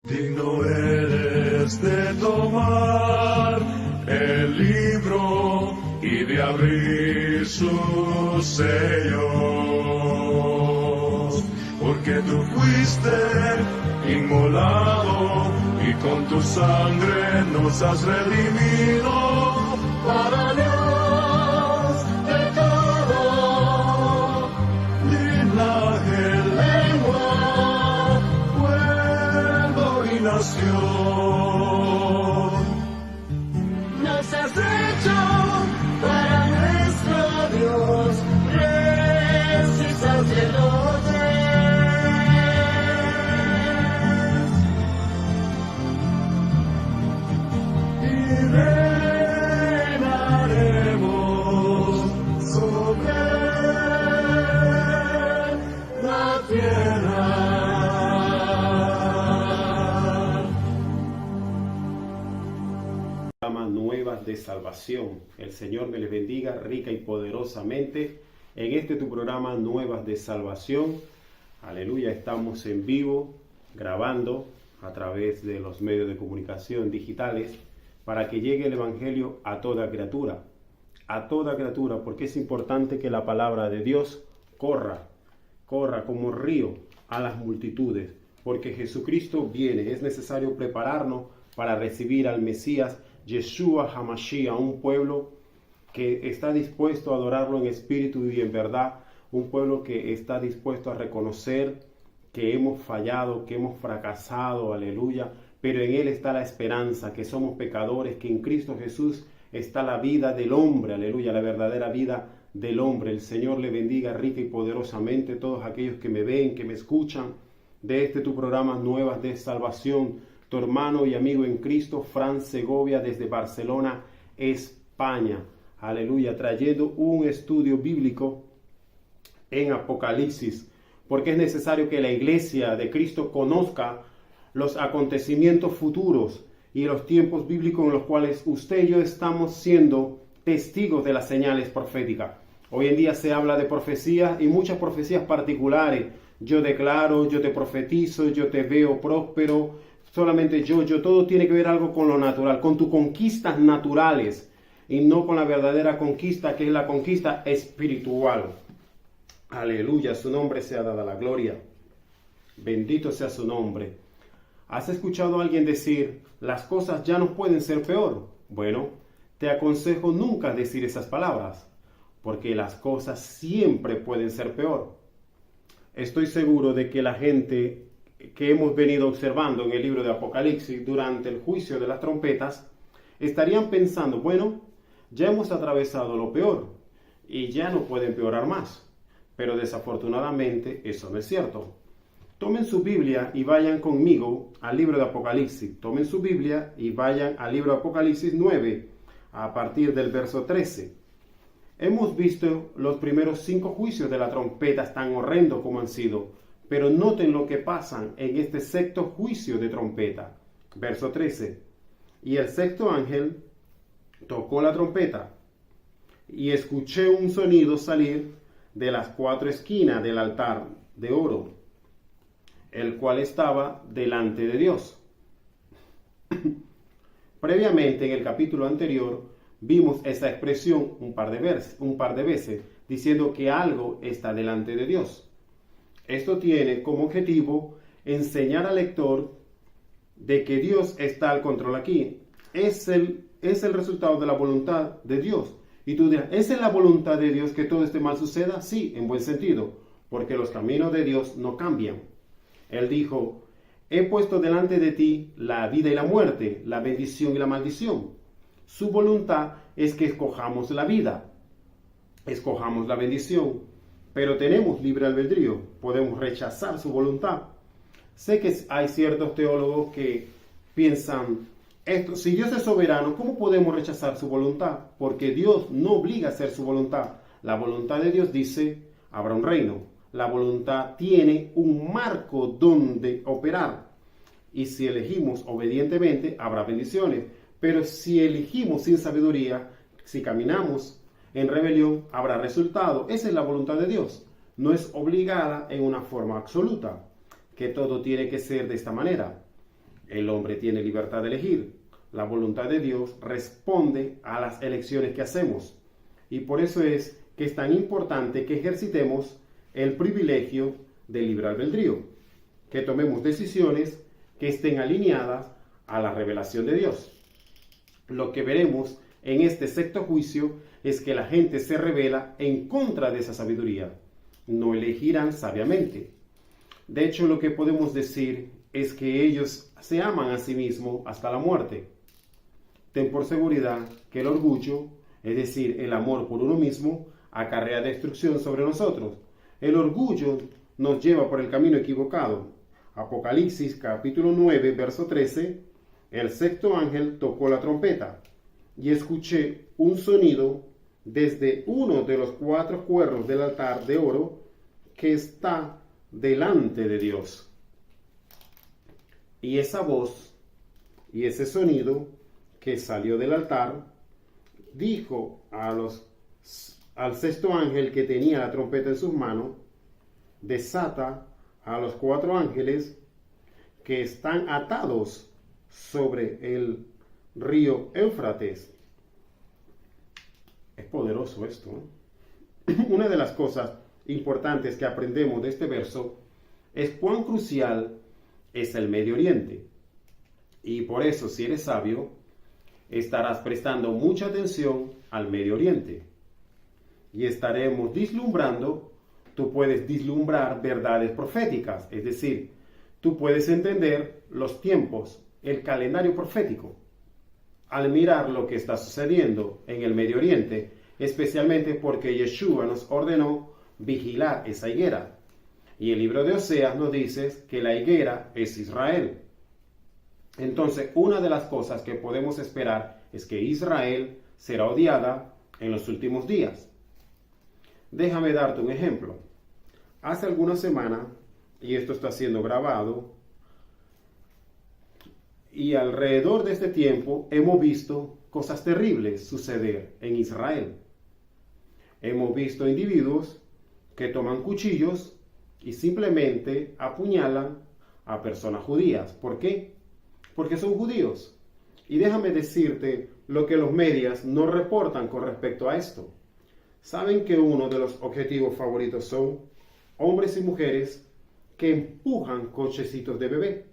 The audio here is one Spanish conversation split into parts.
Digno eres de tomar el libro y de abrir sus sellos, porque tú fuiste inmolado y con tu sangre nos has redimido para Dios de todo linaje, lengua, pueblo y nación. Nos has hecho para nuestro Dios, reyes y sacerdotes. Y reinaremos sobre la tierra. Nuevas de salvación. El Señor me les bendiga rica y poderosamente en este tu programa Nuevas de Salvación. Aleluya, estamos en vivo grabando a través de los medios de comunicación digitales para que llegue el Evangelio a toda criatura, porque es importante que la palabra de Dios corra como río a las multitudes, porque Jesucristo viene. Es necesario prepararnos para recibir al Mesías Yeshua HaMashiach, un pueblo que está dispuesto a adorarlo en espíritu y en verdad, un pueblo que está dispuesto a reconocer que hemos fallado, que hemos fracasado, aleluya, pero en Él está la esperanza, que somos pecadores, que en Cristo Jesús está la vida del hombre, aleluya, la verdadera vida del hombre. El Señor le bendiga rica y poderosamente todos aquellos que me ven, que me escuchan de este tu programa Nuevas de Salvación. Tu hermano y amigo en Cristo, Fran Segovia, desde Barcelona, España. Aleluya, trayendo un estudio bíblico en Apocalipsis, porque es necesario que la iglesia de Cristo conozca los acontecimientos futuros y los tiempos bíblicos en los cuales usted y yo estamos siendo testigos de las señales proféticas. Hoy en día se habla de profecías y muchas profecías particulares. Yo declaro, yo te profetizo, yo te veo próspero. Solamente yo, todo tiene que ver algo con lo natural, con tus conquistas naturales y no con la verdadera conquista, que es la conquista espiritual. Aleluya, su nombre sea dada la gloria. Bendito sea su nombre. ¿Has escuchado a alguien decir, las cosas ya no pueden ser peor? Bueno, te aconsejo nunca decir esas palabras, porque las cosas siempre pueden ser peor. Estoy seguro de que la gente que hemos venido observando en el libro de Apocalipsis durante el juicio de las trompetas, estarían pensando, bueno, ya hemos atravesado lo peor y ya no puede empeorar más. Pero desafortunadamente eso no es cierto. Tomen su Biblia y vayan conmigo al libro de Apocalipsis. Tomen su Biblia y vayan al libro de Apocalipsis 9, a partir del verso 13. Hemos visto los primeros 5 juicios de las trompetas tan horrendos como han sido. Pero noten lo que pasa en este sexto juicio de trompeta. Verso 13. Y el sexto ángel tocó la trompeta, y escuché un sonido salir de las 4 esquinas del altar de oro, el cual estaba delante de Dios. Previamente, en el capítulo anterior, vimos esa expresión un par de veces, diciendo que algo está delante de Dios. Esto tiene como objetivo enseñar al lector de que Dios está al control aquí. Es el resultado de la voluntad de Dios. Y tú dirás, ¿es en la voluntad de Dios que todo este mal suceda? Sí, en buen sentido, porque los caminos de Dios no cambian. Él dijo, he puesto delante de ti la vida y la muerte, la bendición y la maldición. Su voluntad es que escojamos la vida, escojamos la bendición. Pero tenemos libre albedrío, podemos rechazar su voluntad. Sé que hay ciertos teólogos que piensan, esto, si Dios es soberano, ¿cómo podemos rechazar su voluntad? Porque Dios no obliga a hacer su voluntad. La voluntad de Dios dice, habrá un reino. La voluntad tiene un marco donde operar. Y si elegimos obedientemente, habrá bendiciones. Pero si elegimos sin sabiduría, si caminamos en rebelión, habrá resultado. Esa es la voluntad de Dios. No es obligada en una forma absoluta, que todo tiene que ser de esta manera. El hombre tiene libertad de elegir. La voluntad de Dios responde a las elecciones que hacemos. Y por eso es que es tan importante que ejercitemos el privilegio del libre albedrío, que tomemos decisiones que estén alineadas a la revelación de Dios. Lo que veremos en este sexto juicio es que la gente se revela en contra de esa sabiduría. No elegirán sabiamente. De hecho, lo que podemos decir es que ellos se aman a sí mismos hasta la muerte. Ten por seguridad que el orgullo, es decir, el amor por uno mismo, acarrea destrucción sobre nosotros. El orgullo nos lleva por el camino equivocado. Apocalipsis capítulo 9, verso 13, el sexto ángel tocó la trompeta y escuché un sonido desde uno de los 4 cuernos del altar de oro que está delante de Dios. Y esa voz y ese sonido que salió del altar dijo al sexto ángel que tenía la trompeta en sus manos: desata a los 4 ángeles que están atados sobre el río Éufrates. Es poderoso esto, ¿eh? Una de las cosas importantes que aprendemos de este verso es cuán crucial es el Medio Oriente. Y por eso, si eres sabio, estarás prestando mucha atención al Medio Oriente. Y estaremos vislumbrando. Tú puedes vislumbrar verdades proféticas, es decir, tú puedes entender los tiempos, el calendario profético, al mirar lo que está sucediendo en el Medio Oriente, especialmente porque Yeshua nos ordenó vigilar esa higuera. Y el libro de Oseas nos dice que la higuera es Israel. Entonces, una de las cosas que podemos esperar es que Israel será odiada en los últimos días. Déjame darte un ejemplo. Hace algunas semanas, y esto está siendo grabado, y alrededor de este tiempo hemos visto cosas terribles suceder en Israel. Hemos visto individuos que toman cuchillos y simplemente apuñalan a personas judías. ¿Por qué? Porque son judíos. Y déjame decirte lo que los medios no reportan con respecto a esto. Saben que uno de los objetivos favoritos son hombres y mujeres que empujan cochecitos de bebé.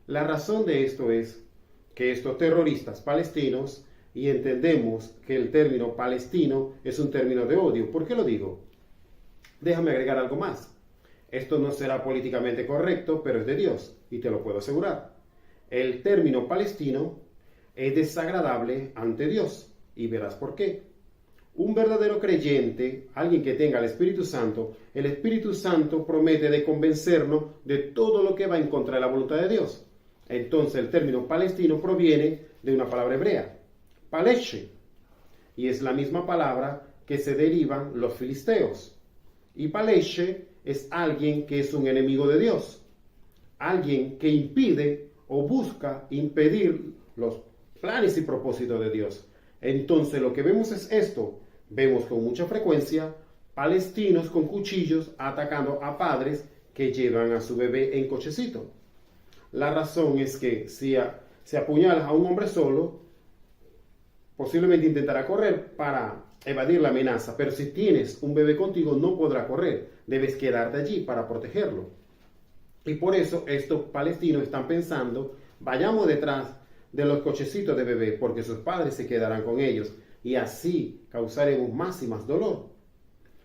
La razón de esto es que estos terroristas palestinos, y entendemos que el término palestino es un término de odio. ¿Por qué lo digo? Déjame agregar algo más. Esto no será políticamente correcto, pero es de Dios, y te lo puedo asegurar. El término palestino es desagradable ante Dios, y verás por qué. Un verdadero creyente, alguien que tenga el Espíritu Santo promete de convencernos de todo lo que va en contra de la voluntad de Dios. Entonces el término palestino proviene de una palabra hebrea, paleshe, y es la misma palabra que se derivan los filisteos. Y paleshe es alguien que es un enemigo de Dios, alguien que impide o busca impedir los planes y propósitos de Dios. Entonces lo que vemos es esto. Vemos con mucha frecuencia palestinos con cuchillos atacando a padres que llevan a su bebé en cochecito. La razón es que si apuñalas a un hombre solo, posiblemente intentará correr para evadir la amenaza, pero si tienes un bebé contigo no podrá correr, debes quedarte allí para protegerlo. Y por eso estos palestinos están pensando, vayamos detrás de los cochecitos de bebé, porque sus padres se quedarán con ellos, y así causaremos más y más dolor.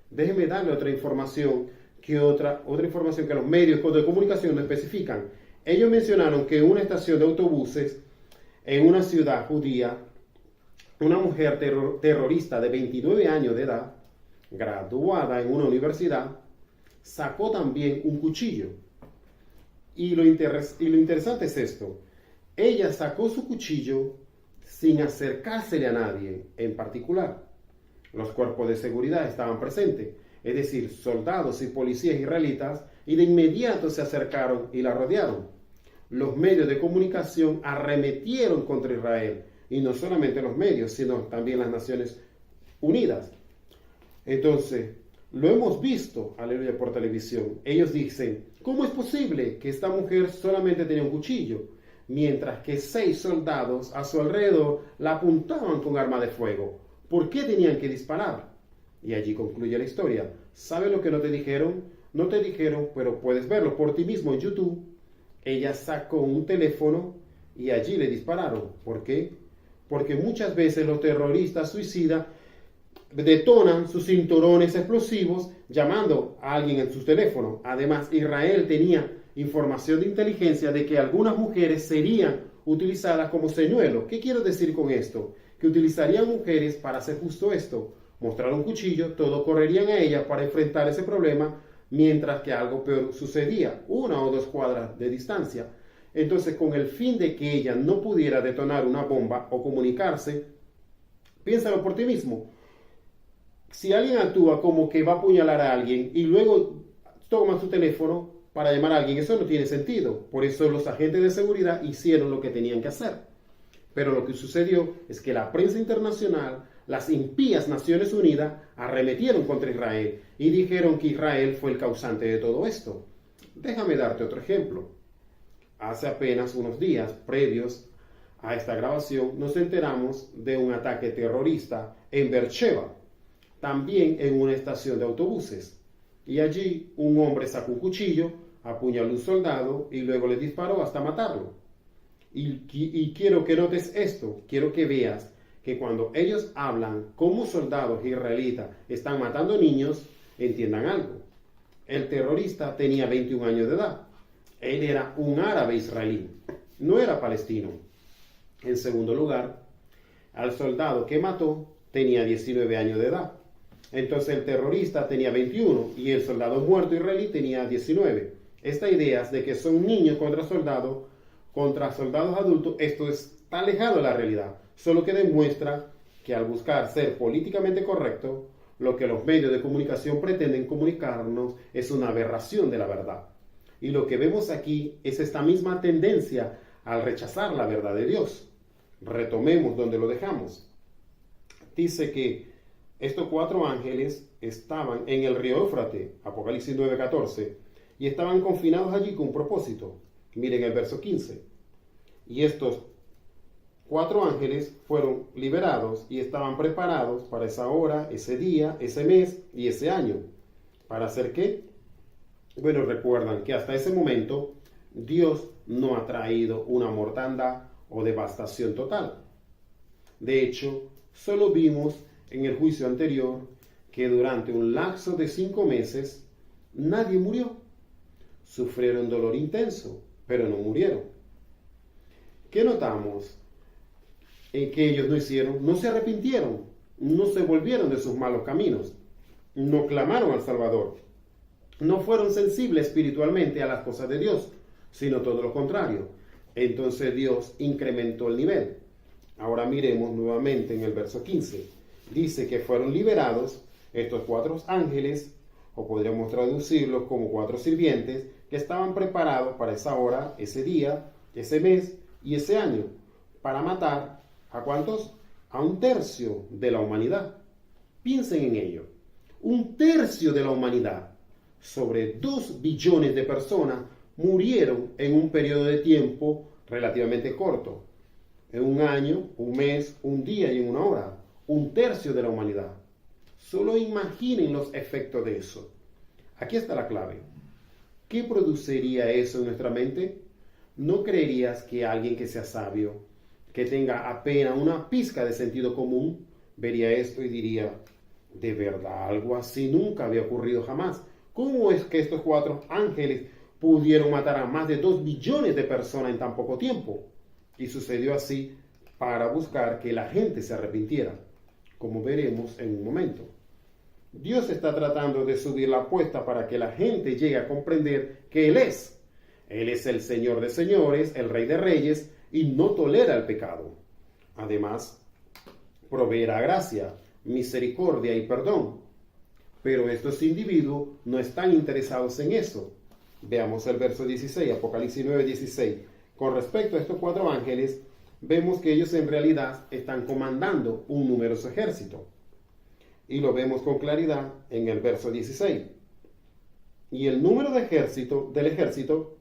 Déjeme darle otra información que los medios de comunicación no especifican. Ellos mencionaron que en una estación de autobuses en una ciudad judía, una mujer terrorista de 29 años de edad, graduada en una universidad, sacó también un cuchillo. Y lo interesante es esto. Ella sacó su cuchillo sin acercársele a nadie en particular. Los cuerpos de seguridad estaban presentes, es decir, soldados y policías israelitas, y de inmediato se acercaron y la rodearon. Los medios de comunicación arremetieron contra Israel, y no solamente los medios, sino también las Naciones Unidas. Entonces, lo hemos visto, aleluya, por televisión. Ellos dicen, ¿cómo es posible que esta mujer solamente tenía un cuchillo? mientras que 6 soldados a su alrededor la apuntaban con arma de fuego. ¿Por qué tenían que disparar? Y allí concluye la historia. ¿Sabe lo que no te dijeron? No te dijeron, pero puedes verlo por ti mismo en YouTube. Ella sacó un teléfono y allí le dispararon. ¿Por qué? Porque muchas veces los terroristas suicidas detonan sus cinturones explosivos llamando a alguien en sus teléfonos. Además, Israel tenía información de inteligencia de que algunas mujeres serían utilizadas como señuelos. ¿Qué quiero decir con esto? Que utilizarían mujeres para hacer justo esto. Mostrar un cuchillo, todos correrían a ella para enfrentar ese problema, mientras que algo peor sucedía, 1 o 2 cuadras de distancia. Entonces, con el fin de que ella no pudiera detonar una bomba o comunicarse, piénsalo por ti mismo. Si alguien actúa como que va a apuñalar a alguien y luego toma su teléfono para llamar a alguien, eso no tiene sentido. Por eso los agentes de seguridad hicieron lo que tenían que hacer. Pero lo que sucedió es que la prensa internacional, las impías Naciones Unidas, arremetieron contra Israel y dijeron que Israel fue el causante de todo esto. Déjame darte otro ejemplo. Hace apenas unos días previos a esta grabación nos enteramos de un ataque terrorista en Beersheba, también en una estación de autobuses. Y allí un hombre sacó un cuchillo, apuñaló a un soldado y luego le disparó hasta matarlo. Y quiero que notes esto, quiero que veas que cuando ellos hablan como soldados israelitas están matando niños, entiendan algo. El terrorista tenía 21 años de edad. Él era un árabe israelí, no era palestino. En segundo lugar, al soldado que mató tenía 19 años de edad. Entonces el terrorista tenía 21 y el soldado muerto israelí tenía 19. Esta idea de que son niños contra soldados adultos, esto está alejado de la realidad, solo que demuestra que al buscar ser políticamente correcto, lo que los medios de comunicación pretenden comunicarnos es una aberración de la verdad. Y lo que vemos aquí es esta misma tendencia al rechazar la verdad de Dios. Retomemos donde lo dejamos. Dice que estos 4 ángeles estaban en el río Éufrates, Apocalipsis 9:14, y estaban confinados allí con un propósito. Miren el verso 15. Y estos 4 ángeles fueron liberados y estaban preparados para esa hora, ese día, ese mes y ese año. ¿Para hacer qué? Bueno, recuerdan que hasta ese momento Dios no ha traído una mortandad o devastación total. De hecho, solo vimos en el juicio anterior que durante un lapso de 5 meses nadie murió. Sufrieron dolor intenso, pero no murieron. ¿Qué notamos? En que ellos no se arrepintieron, no se volvieron de sus malos caminos, no clamaron al Salvador, no fueron sensibles espiritualmente a las cosas de Dios, sino todo lo contrario. Entonces Dios incrementó el nivel. Ahora miremos nuevamente en el verso 15. Dice que fueron liberados estos 4 ángeles, o podríamos traducirlos como 4 sirvientes, que estaban preparados para esa hora, ese día, ese mes y ese año, para matar ¿a cuántos? A 1/3 de la humanidad. Piensen en ello. 1/3 de la humanidad, sobre 2 billones de personas, murieron en un periodo de tiempo relativamente corto. En un año, un mes, un día y en una hora. 1/3 de la humanidad. Solo imaginen los efectos de eso. Aquí está la clave. ¿Qué produciría eso en nuestra mente? ¿No creerías que alguien que sea sabio, que tenga apenas una pizca de sentido común, vería esto y diría, de verdad, algo así nunca había ocurrido jamás? ¿Cómo es que estos 4 ángeles pudieron matar a más de 2 billones de personas en tan poco tiempo? Y sucedió así para buscar que la gente se arrepintiera, como veremos en un momento. Dios está tratando de subir la apuesta para que la gente llegue a comprender que Él es el Señor de señores, el Rey de reyes, y no tolera el pecado. Además, proveerá gracia, misericordia y perdón. Pero estos individuos no están interesados en eso. Veamos el verso 16, Apocalipsis 9:16. Con respecto a estos 4 ángeles, vemos que ellos en realidad están comandando un numeroso ejército. Y lo vemos con claridad en el verso 16. Y el número del ejército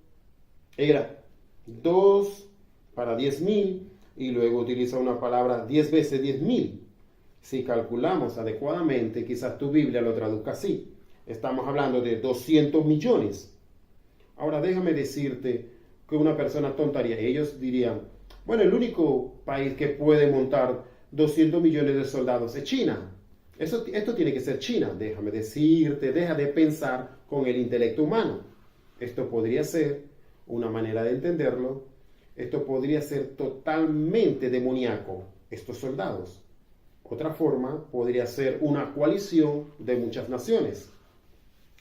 era 2 para 10.000 y luego utiliza una palabra 10 veces 10.000. Si calculamos adecuadamente, quizás tu Biblia lo traduzca así. Estamos hablando de 200 millones. Ahora déjame decirte que una persona tontaría. Ellos dirían, bueno, el único país que puede montar 200 millones de soldados es China. Esto tiene que ser China. Déjame decirte, deja de pensar con el intelecto humano. Esto podría ser una manera de entenderlo. Esto podría ser totalmente demoníaco, estos soldados. Otra forma podría ser una coalición de muchas naciones.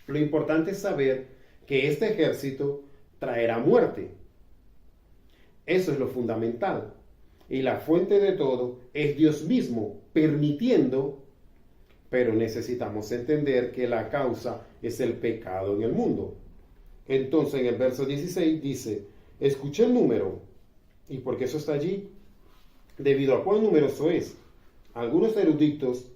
Lo importante es saber que este ejército traerá muerte. Eso es lo fundamental. Y la fuente de todo es Dios mismo, permitiendo, pero necesitamos entender que la causa es el pecado en el mundo. Entonces en el verso 16 dice, escuché el número. ¿Y por qué eso está allí? Debido a cuán numeroso es. Algunos eruditos,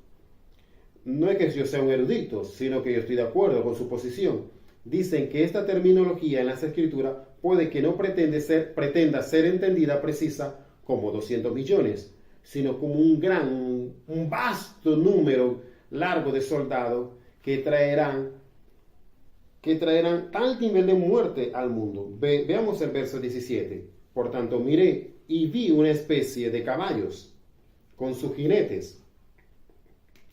no es que yo sea un erudito, sino que yo estoy de acuerdo con su posición, dicen que esta terminología en las escrituras puede que no pretenda ser entendida precisa como 200 millones, sino como un vasto número largo de soldados que traerán tal nivel de muerte al mundo. Veamos el verso 17. Por tanto, miré y vi una especie de caballos con sus jinetes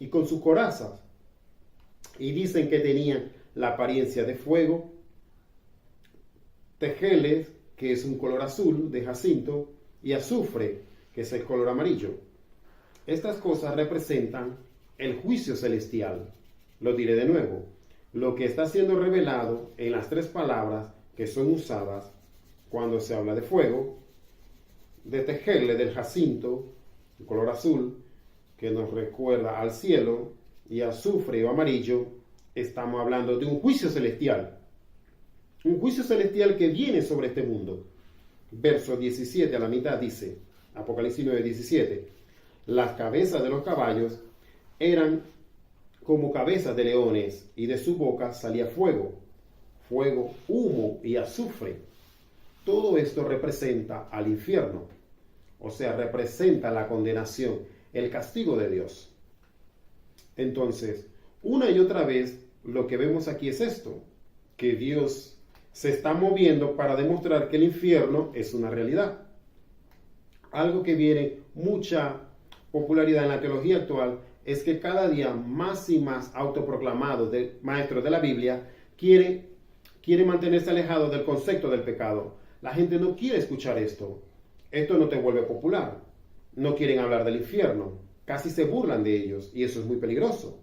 y con sus corazas, y dicen que tenían la apariencia de fuego, tejeles, que es un color azul de jacinto, y azufre, que es el color amarillo. Estas cosas representan el juicio celestial. Lo diré de nuevo. Lo que está siendo revelado en las tres palabras que son usadas cuando se habla de fuego, de tejerle, del jacinto, el color azul, que nos recuerda al cielo, y azufre o amarillo, estamos hablando de un juicio celestial. Un juicio celestial que viene sobre este mundo. Verso 17 a la mitad dice, Apocalipsis 9:17, las cabezas de los caballos eran como cabezas de leones, y de su boca salía fuego, humo y azufre. Todo esto representa al infierno, o sea, representa la condenación, el castigo de Dios. Entonces, una y otra vez, lo que vemos aquí es esto, que Dios se está moviendo para demostrar que el infierno es una realidad. Algo que viene mucha popularidad en la teología actual es que cada día más y más autoproclamados maestros de la Biblia quieren mantenerse alejados del concepto del pecado. La gente no quiere escuchar esto. Esto no te vuelve popular. No quieren hablar del infierno. Casi se burlan de ellos y eso es muy peligroso.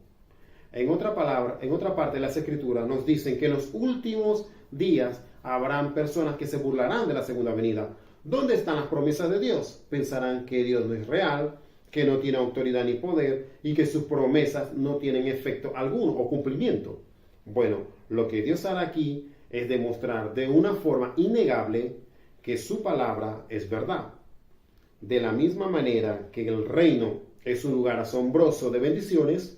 En otra parte de las Escrituras nos dicen que en los últimos días habrán personas que se burlarán de la segunda venida. ¿Dónde están las promesas de Dios? Pensarán que Dios no es real, que no tiene autoridad ni poder y que sus promesas no tienen efecto alguno o cumplimiento. Bueno, lo que Dios hará aquí es demostrar de una forma innegable que su palabra es verdad. De la misma manera que el reino es un lugar asombroso de bendiciones,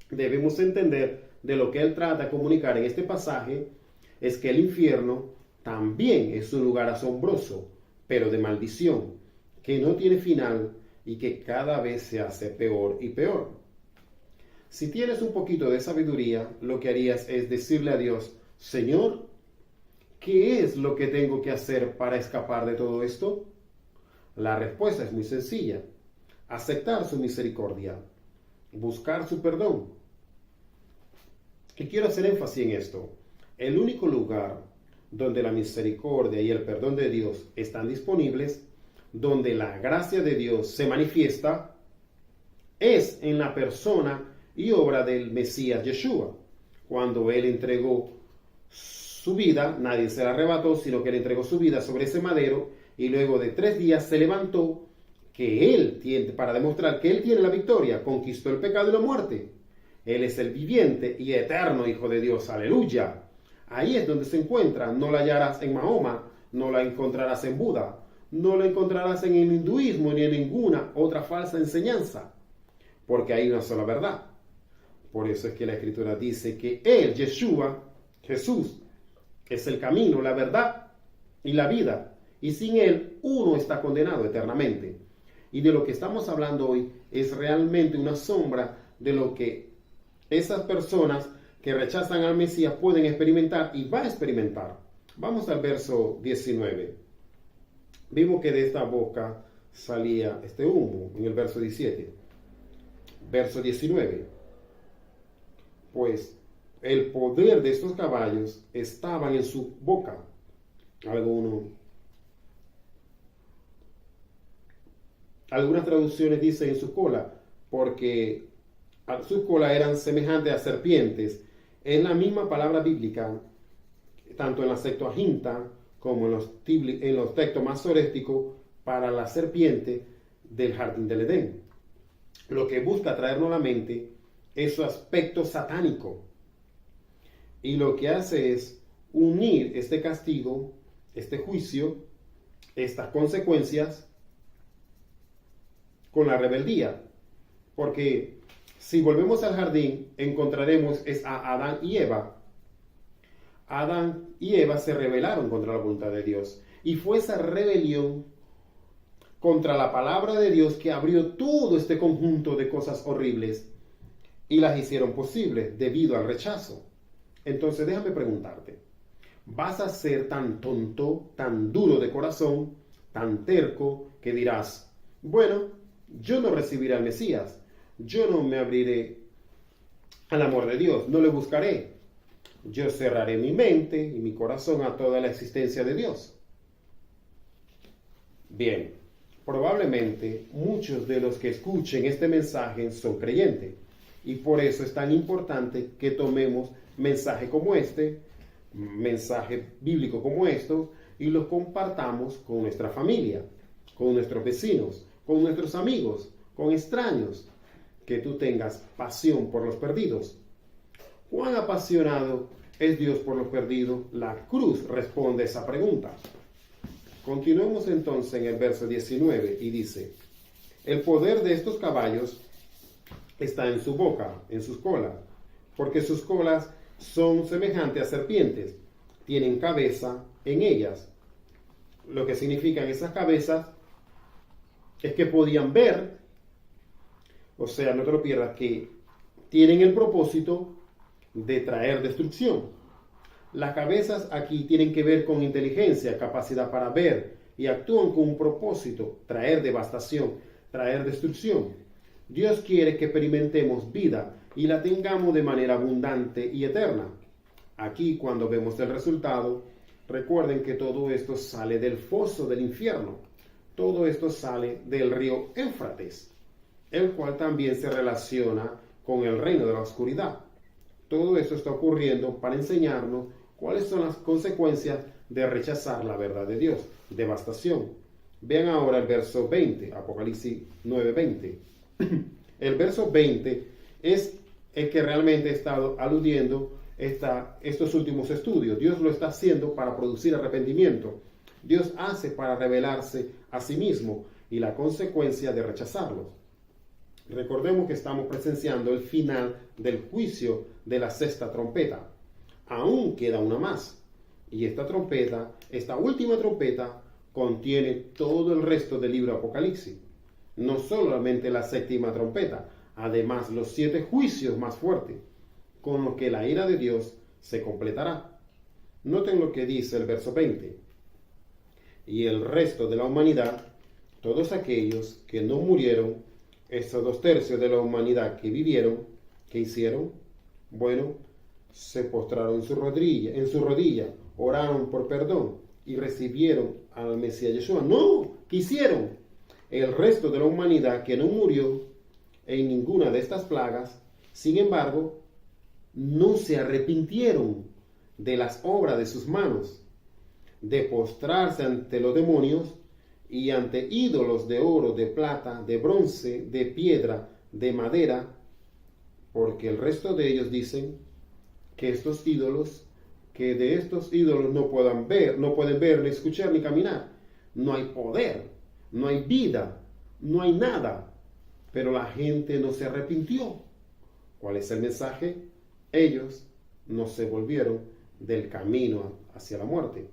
debemos entender de lo que Él trata de comunicar en este pasaje es que el infierno también es un lugar asombroso, pero de maldición, que no tiene final y que cada vez se hace peor y peor. Si tienes un poquito de sabiduría, lo que harías es decirle a Dios, Señor, ¿qué es lo que tengo que hacer para escapar de todo esto? La respuesta es muy sencilla. Aceptar su misericordia, buscar su perdón. Y quiero hacer énfasis en esto. El único lugar donde la misericordia y el perdón de Dios están disponibles, donde la gracia de Dios se manifiesta, es en la persona y obra del Mesías Yeshua. Cuando Él entregó su vida, nadie se la arrebató, sino que Él entregó su vida sobre ese madero y luego de 3 días se levantó, que Él tiene, para demostrar que Él tiene la victoria, conquistó el pecado y la muerte. Él es el viviente y eterno Hijo de Dios. ¡Aleluya! Ahí es donde se encuentra. No la hallarás en Mahoma, no la encontrarás en Buda, no la encontrarás en el hinduismo ni en ninguna otra falsa enseñanza, porque hay una sola verdad. Por eso es que la Escritura dice que Él, Yeshua, Jesús, es el camino, la verdad y la vida. y sin Él uno está condenado eternamente. Y de lo que estamos hablando hoy es realmente una sombra de lo que esas personas que rechazan al Mesías pueden experimentar y va a experimentar. Vamos al verso 19. Vimos que de esta boca salía este humo en el verso 17. Verso 19. Pues el poder de estos caballos estaban en su boca. Algunas traducciones dicen en su cola, porque sus colas eran semejantes a serpientes. Es la misma palabra bíblica, tanto en la Septuaginta como en los textos masoréticos, para la serpiente del jardín del Edén. Lo que busca traernos a la mente es su aspecto satánico. Y lo que hace es unir este castigo, este juicio, estas consecuencias con la rebeldía. Porque si volvemos al jardín, encontraremos a Adán y Eva. Adán y Eva se rebelaron contra la voluntad de Dios. Y fue esa rebelión contra la palabra de Dios que abrió todo este conjunto de cosas horribles y las hicieron posibles debido al rechazo. Entonces déjame preguntarte, ¿vas a ser tan tonto, tan duro de corazón, tan terco, que dirás, bueno, yo no recibiré al Mesías, yo no me abriré al amor de Dios, no le buscaré, yo cerraré mi mente y mi corazón a toda la existencia de Dios? Bien, probablemente muchos de los que escuchen este mensaje son creyentes y por eso es tan importante que tomemos mensaje como este, mensaje bíblico como esto, y los compartamos con nuestra familia, con nuestros vecinos, con nuestros amigos, con extraños, que tú tengas pasión por los perdidos. ¿Cuán apasionado es Dios por los perdidos? La cruz responde esa pregunta. Continuemos entonces en el verso 19 y dice, el poder de estos caballos está en su boca, en sus colas, porque sus colas son semejantes a serpientes, tienen cabeza en ellas. Lo que significan esas cabezas es que podían ver, o sea, no te lo pierdas, que tienen el propósito de traer destrucción. Las cabezas aquí tienen que ver con inteligencia, capacidad para ver, y actúan con un propósito, traer devastación, traer destrucción. Dios quiere que experimentemos vida y la tengamos de manera abundante y eterna. Aquí, cuando vemos el resultado, recuerden que todo esto sale del foso del infierno. Todo esto sale del río Éufrates, el cual también se relaciona con el reino de la oscuridad. Todo esto está ocurriendo para enseñarnos cuáles son las consecuencias de rechazar la verdad de Dios. Devastación. Vean ahora el verso 20, Apocalipsis 9:20. El verso 20 es el que realmente he estado aludiendo estos últimos estudios. Dios lo está haciendo para producir arrepentimiento. Dios hace para revelarse a sí mismo y la consecuencia de rechazarlo. Recordemos que estamos presenciando el final del juicio de la sexta trompeta. Aún queda una más. Y esta trompeta, esta última trompeta, contiene todo el resto del libro Apocalipsis. No solamente la séptima trompeta, además los 7 juicios más fuertes, con los que la ira de Dios se completará. Noten lo que dice el verso 20. Y el resto de la humanidad, todos aquellos que no murieron, estos 2/3 de la humanidad que vivieron, ¿qué hicieron? Bueno, se postraron en su rodilla, oraron por perdón y recibieron al Mesías Yeshua. No, ¿qué hicieron? El resto de la humanidad que no murió en ninguna de estas plagas, sin embargo, no se arrepintieron de las obras de sus manos, de postrarse ante los demonios y ante ídolos de oro, de plata, de bronce, de piedra, de madera, porque el resto de ellos dicen que de estos ídolos no pueden ver, ni escuchar, ni caminar. No hay poder, no hay vida, no hay nada. Pero la gente no se arrepintió. ¿Cuál es el mensaje? Ellos no se volvieron del camino hacia la muerte.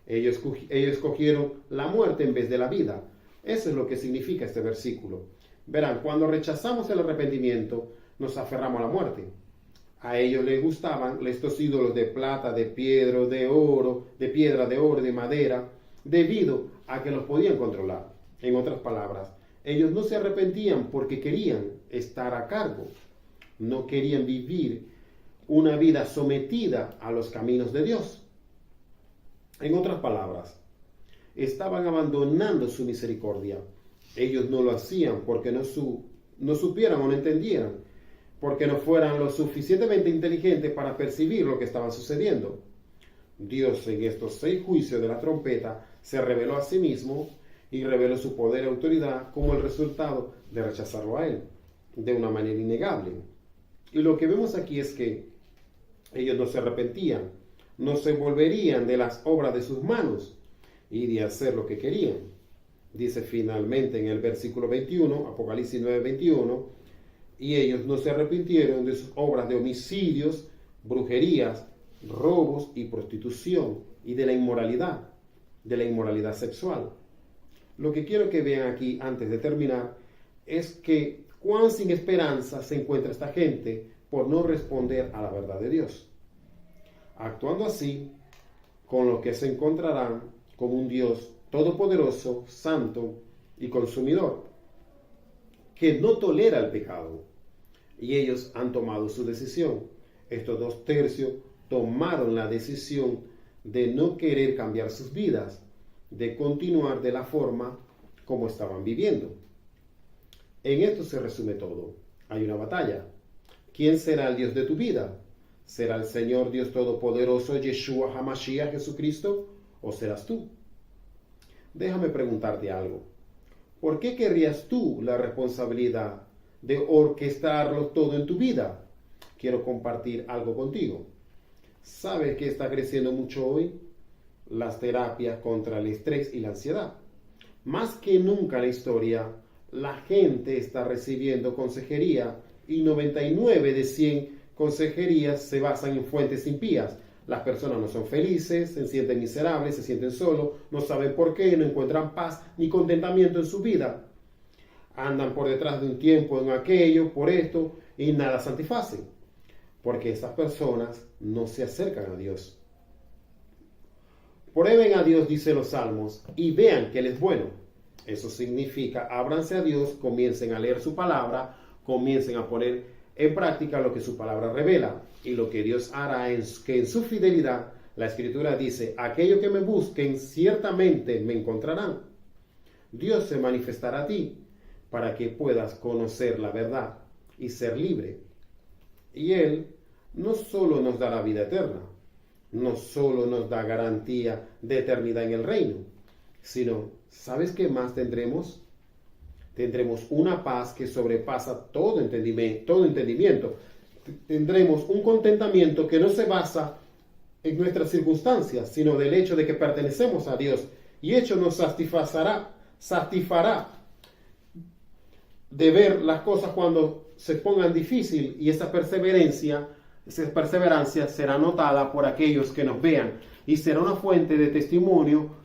Ellos escogieron la muerte en vez de la vida. Eso es lo que significa este versículo. Verán, cuando rechazamos el arrepentimiento, nos aferramos a la muerte. A ellos les gustaban estos ídolos de plata, de piedra, de oro, de piedra, de oro, de madera, debido a que los podían controlar. En otras palabras, ellos no se arrepentían porque querían estar a cargo. No querían vivir una vida sometida a los caminos de Dios. En otras palabras, estaban abandonando su misericordia. Ellos no lo hacían porque no supieran o no entendieran, porque no fueran lo suficientemente inteligentes para percibir lo que estaba sucediendo. Dios en estos 6 juicios de la trompeta se reveló a sí mismo y reveló su poder y autoridad como el resultado de rechazarlo a él, de una manera innegable. Y lo que vemos aquí es que ellos no se arrepentían, no se volverían de las obras de sus manos y de hacer lo que querían. Dice finalmente en el versículo 21, Apocalipsis 9, 21, y ellos no se arrepintieron de sus obras de homicidios, brujerías, robos y prostitución, y de la inmoralidad sexual. Lo que quiero que vean aquí antes de terminar es que cuán sin esperanza se encuentra esta gente por no responder a la verdad de Dios. Actuando así, con lo que se encontrarán con un Dios todopoderoso, santo y consumidor, que no tolera el pecado. Y ellos han tomado su decisión. Estos 2/3 tomaron la decisión de no querer cambiar sus vidas, de continuar de la forma como estaban viviendo. En esto se resume todo. Hay una batalla. ¿Quién será el Dios de tu vida? ¿Será el Señor Dios Todopoderoso, Yeshua HaMashiach, Jesucristo? ¿O serás tú? Déjame preguntarte algo. ¿Por qué querrías tú la responsabilidad de orquestarlo todo en tu vida? Quiero compartir algo contigo. ¿Sabes que está creciendo mucho hoy? Las terapias contra el estrés y la ansiedad. Más que nunca en la historia, la gente está recibiendo consejería y 99 de 100 consejerías se basan en fuentes impías. Las personas no son felices, se sienten miserables, se sienten solos, no saben por qué, no encuentran paz ni contentamiento en su vida. Andan por detrás de un tiempo en aquello, por esto, y nada satisfacen. Porque estas personas no se acercan a Dios. Prueben a Dios, dice los Salmos, y vean que Él es bueno. Eso significa, ábranse a Dios, comiencen a leer su palabra, comiencen a poner en práctica lo que su palabra revela. Y lo que Dios hará es que en su fidelidad, la Escritura dice, aquellos que me busquen ciertamente me encontrarán. Dios se manifestará a ti para que puedas conocer la verdad y ser libre. Y Él no solo nos da la vida eterna, no solo nos da garantía de eternidad en el reino, sino, ¿sabes qué más tendremos? Tendremos una paz que sobrepasa todo entendimiento. Tendremos un contentamiento que no se basa en nuestras circunstancias, sino del hecho de que pertenecemos a Dios. Y hecho nos satisfará de ver las cosas cuando se pongan difícil, y esa perseverancia será notada por aquellos que nos vean y será una fuente de testimonio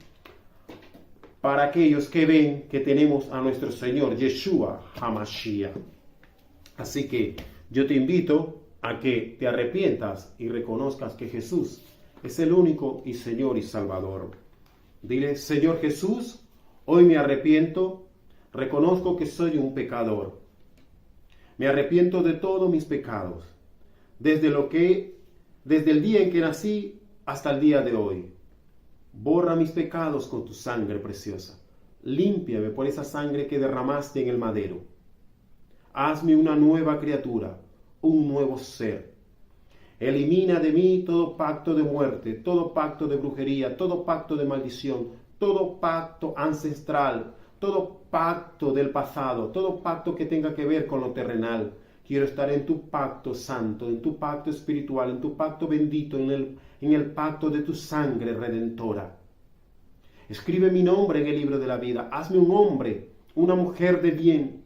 para aquellos que ven que tenemos a nuestro Señor Yeshua HaMashiach. Así que yo te invito a que te arrepientas y reconozcas que Jesús es el único y Señor y Salvador. Dile: Señor Jesús, hoy me arrepiento, reconozco que soy un pecador. Me arrepiento de todos mis pecados, desde el día en que nací hasta el día de hoy. Borra mis pecados con tu sangre preciosa. Límpiame por esa sangre que derramaste en el madero. Hazme una nueva criatura, un nuevo ser. Elimina de mí todo pacto de muerte, todo pacto de brujería, todo pacto de maldición, todo pacto ancestral, todo pacto del pasado, todo pacto que tenga que ver con lo terrenal. Quiero estar en tu pacto santo, en tu pacto espiritual, en tu pacto bendito, en el pacto de tu sangre redentora. Escribe mi nombre en el libro de la vida. Hazme un hombre, una mujer de bien.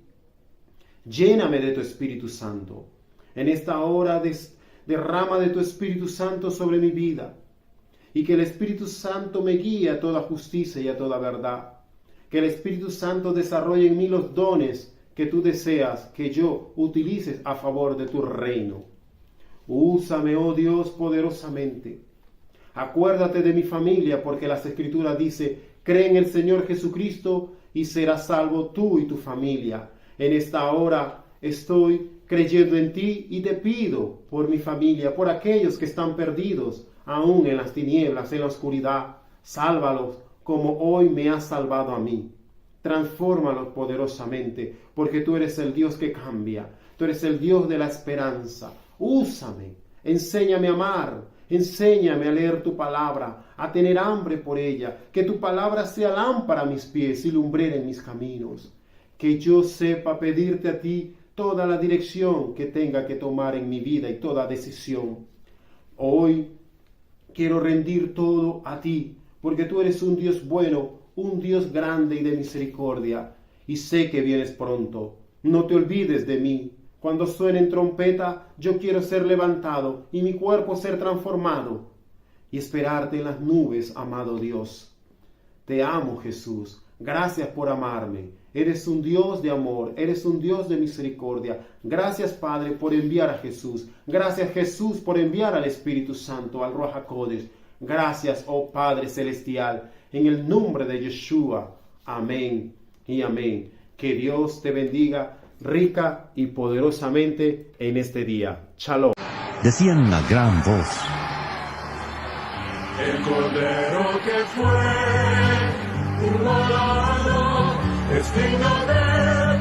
Lléname de tu Espíritu Santo. En esta hora derrama de tu Espíritu Santo sobre mi vida. y que el Espíritu Santo me guíe a toda justicia y a toda verdad. Que el Espíritu Santo desarrolle en mí los dones que tú deseas que yo utilices a favor de tu reino. Úsame, oh Dios, poderosamente. Acuérdate de mi familia, porque las Escrituras dicen: cree en el Señor Jesucristo y serás salvo tú y tu familia. En esta hora estoy creyendo en ti y te pido por mi familia, por aquellos que están perdidos, aún en las tinieblas, en la oscuridad. Sálvalos como hoy me has salvado a mí. Transfórmalos poderosamente, porque tú eres el Dios que cambia. Tú eres el Dios de la esperanza. Úsame, enséñame a amar, enséñame a leer tu palabra, a tener hambre por ella. Que tu palabra sea lámpara a mis pies y lumbrera en mis caminos. Que yo sepa pedirte a ti toda la dirección que tenga que tomar en mi vida y toda decisión. Hoy quiero rendir todo a ti, porque tú eres un Dios bueno, un Dios grande y de misericordia, y sé que vienes pronto. No te olvides de mí. Cuando suene trompeta, yo quiero ser levantado y mi cuerpo ser transformado, y esperarte en las nubes, amado Dios. Te amo, Jesús. Gracias por amarme. Eres un Dios de amor, eres un Dios de misericordia. Gracias, Padre, por enviar a Jesús. Gracias, Jesús, por enviar al Espíritu Santo, al Ruach HaKodesh. Gracias, oh Padre Celestial, en el nombre de Yeshua. Amén y amén. Que Dios te bendiga rica y poderosamente en este día. Shalom. Decían una gran voz: El Cordero que fue inmolado es digno de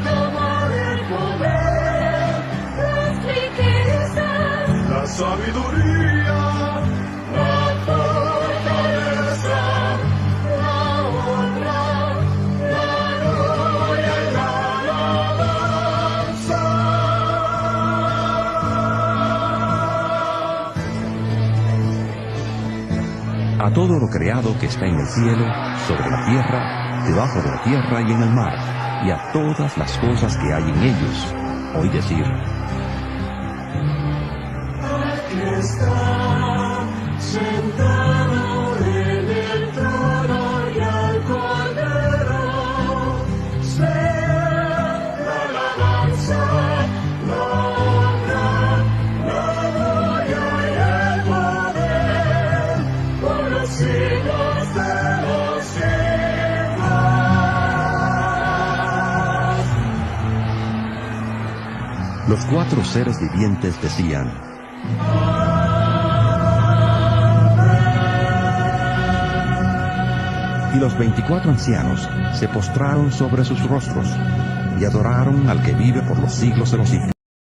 tomar el poder, las riquezas, la sabiduría, la fortaleza, la honra, la gloria y la alabanza. a todo lo creado que está en el cielo, sobre la tierra, debajo de la tierra y en el mar, y a todas las cosas que hay en ellos. Oí decir: Aquí está sentado en el trono y al Cordero sea la alabanza, la honra, la gloria y el poder por los siglos de los siglos. Los 4 seres vivientes decían: y los 24 ancianos se postraron sobre sus rostros y adoraron al que vive por los siglos de los siglos.